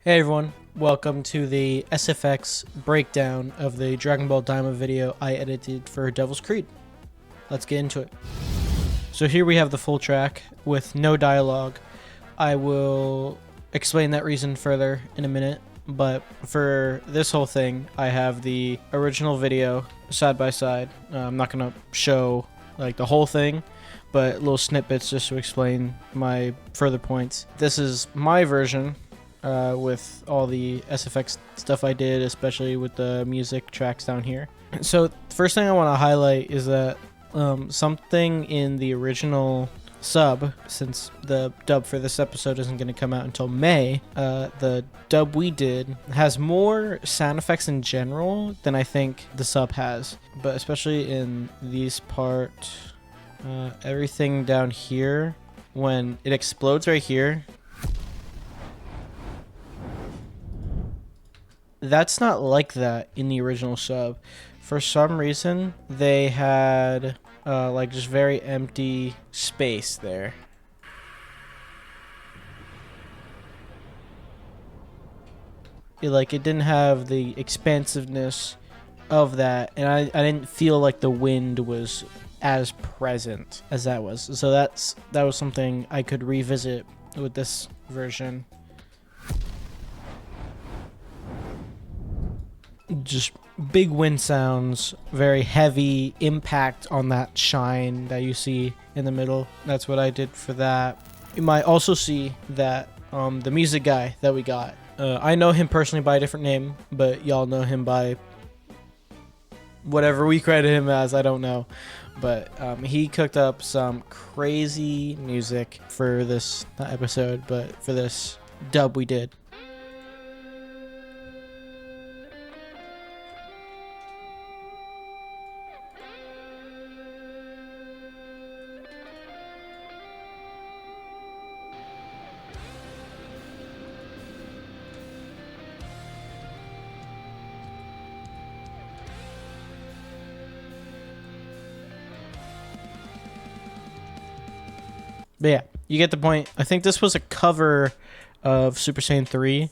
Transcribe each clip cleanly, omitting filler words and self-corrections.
Hey everyone, welcome to the SFX breakdown of the Dragon Ball Daima video I edited for Devil's Creed. Let's get into it. So here we have the full track with no dialogue. I will explain that reason further in a minute, but for this whole thing, I have the original video side by side. I'm not going to show like the whole thing, but little snippets just to explain my further points. This is my version. With all the SFX stuff I did, especially with the music tracks down here. So the first thing I want to highlight is that something in the original sub, since the dub for this episode isn't going to come out until May, the dub we did has more sound effects in general than I think the sub has, but especially in these part, everything down here, when it explodes right here, that's not like that in the original sub. For some reason, they had like just very empty space there. It didn't have the expansiveness of that, and I didn't feel like the wind was as present as that was. So that was something I could revisit with this version. Just big wind sounds, very heavy impact on that shine that you see in the middle. That's what I did for that. You might also see that the music guy that we got, I know him personally by a different name, but y'all know him by whatever we credit him as, I don't know. But he cooked up some crazy music for this, not episode, but for this dub we did. But yeah, you get the point. I think this was a cover of Super Saiyan 3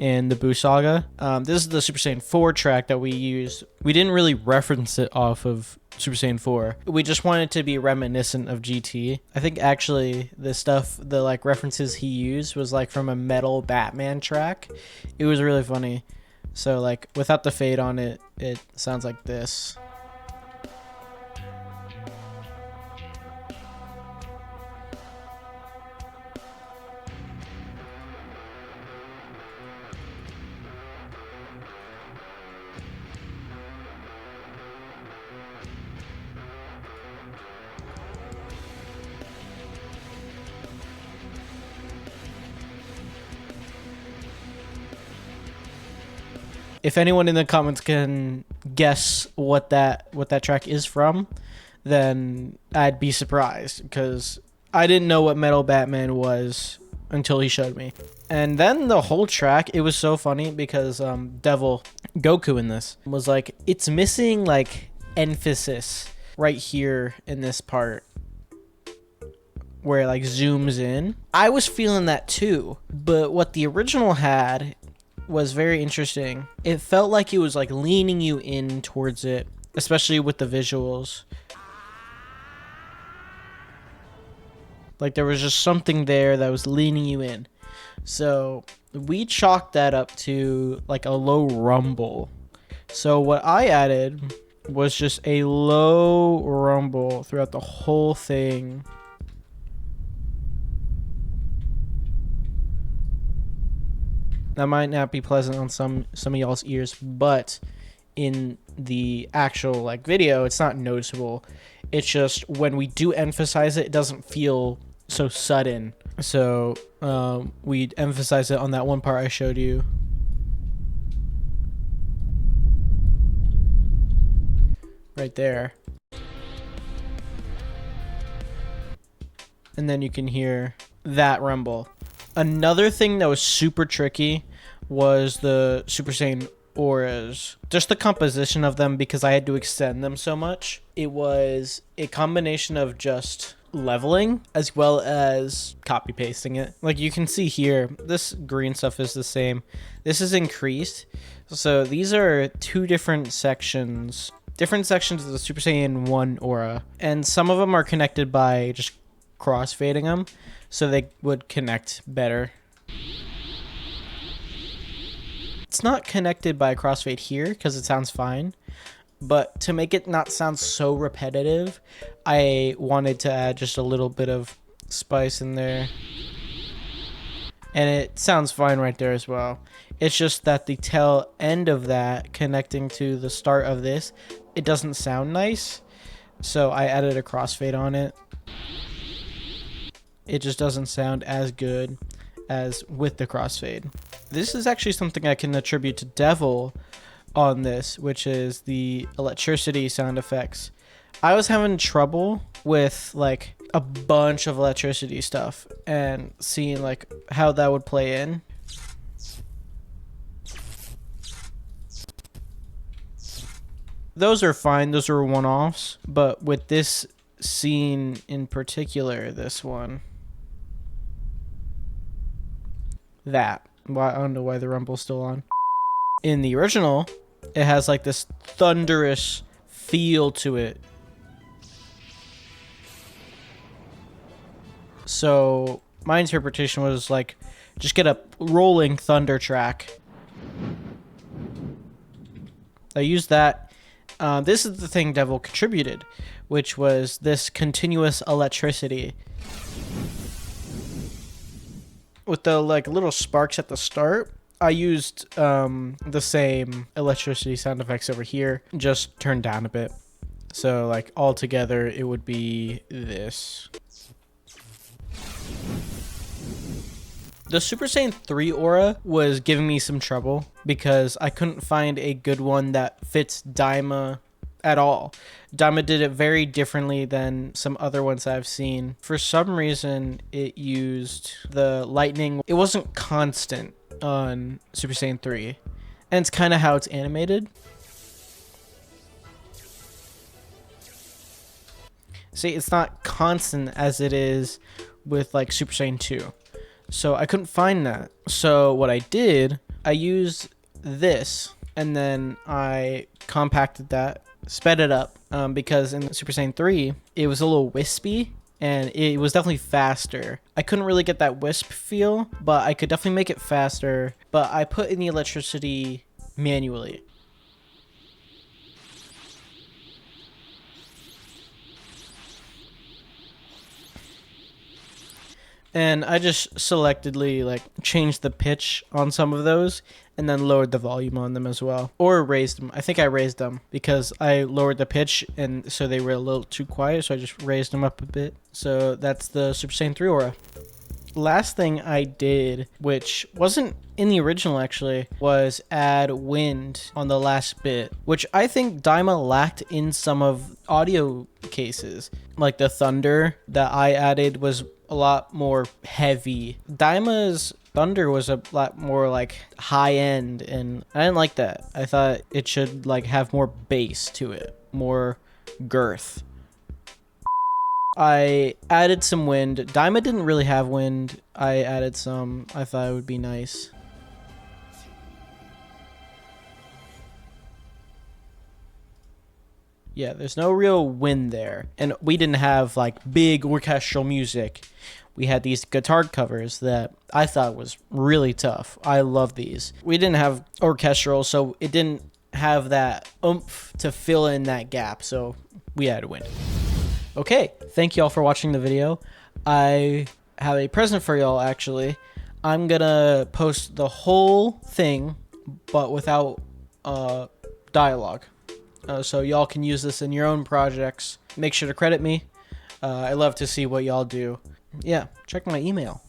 in the Buu Saga. This is the Super Saiyan 4 track that we used. We didn't really reference it off of Super Saiyan 4. We just wanted to be reminiscent of GT. I think actually the stuff, the like references he used was like from a Metal Batman track. It was really funny. So like without the fade on it, it sounds like this. If anyone in the comments can guess what that track is from, then I'd be surprised, because I didn't know what Metal Batman was until he showed me. And then the whole track, it was so funny because Devil Goku in this was like, it's missing like emphasis right here in this part where it like zooms in. I was feeling that too, but what the original had was very interesting. It felt like it was like leaning you in towards it, especially with the visuals. Like there was just something there that was leaning you in. So we chalked that up to like a low rumble. So what I added was just a low rumble throughout the whole thing. That might not be pleasant on some of y'all's ears, but in the actual like video, it's not noticeable. It's just when we do emphasize it, it doesn't feel so sudden. So we emphasize it on that one part I showed you. Right there. And then you can hear that rumble. Another thing that was super tricky was the Super Saiyan auras. Just the composition of them, because I had to extend them so much. It was a combination of just leveling as well as copy pasting it. Like you can see here, this green stuff is the same. This is increased. So these are two different sections of the Super Saiyan 1 aura. And some of them are connected by just crossfading them, so they would connect better. It's not connected by crossfade here because it sounds fine. But to make it not sound so repetitive, I wanted to add just a little bit of spice in there. And it sounds fine right there as well. It's just that the tail end of that connecting to the start of this, it doesn't sound nice. So I added a crossfade on it. It just doesn't sound as good as with the crossfade. This is actually something I can attribute to Devil on this, which is the electricity sound effects. I was having trouble with like a bunch of electricity stuff and seeing like how that would play in. Those are fine, those are one-offs, but with this scene in particular, this one, I don't know why the rumble's still on. In the original, it has like this thunderous feel to it. So my interpretation was like, just get a rolling thunder track. I used that. This is the thing Devil contributed, which was this continuous electricity. With the like little sparks at the start, I used the same electricity sound effects over here, just turned down a bit. So like all together, it would be this. The Super Saiyan 3 aura was giving me some trouble because I couldn't find a good one that fits Daima at all. Daima did it very differently than some other ones I've seen. For some reason, it used the lightning. It wasn't constant on Super Saiyan 3. And it's kind of how it's animated. See, it's not constant as it is with like Super Saiyan 2. So I couldn't find that. So what I did, I used this and then I compacted that, sped it up, because in Super Saiyan 3, it was a little wispy and it was definitely faster. I couldn't really get that wisp feel, but I could definitely make it faster. But I put in the electricity manually. And I just selectively like changed the pitch on some of those and then lowered the volume on them as well. Or raised them. I think I raised them because I lowered the pitch and so they were a little too quiet, so I just raised them up a bit. So that's the Super Saiyan 3 aura. Last thing I did, which wasn't in the original actually, was add wind on the last bit, which I think Daima lacked in some of audio cases. Like the thunder that I added was a lot more heavy. Daima's thunder was a lot more like high end, and I didn't like that. I thought it should like have more bass to it, more girth. I added some wind. Daima didn't really have wind. I added some. I thought it would be nice. Yeah, there's no real wind there. And we didn't have like big orchestral music. We had these guitar covers that I thought was really tough. I love these. We didn't have orchestral, so it didn't have that oomph to fill in that gap. So we had wind. Okay, thank y'all for watching the video. I have a present for y'all actually. I'm gonna post the whole thing, but without dialogue. So y'all can use this in your own projects. Make sure to credit me. I love to see what y'all do. Yeah, check my email.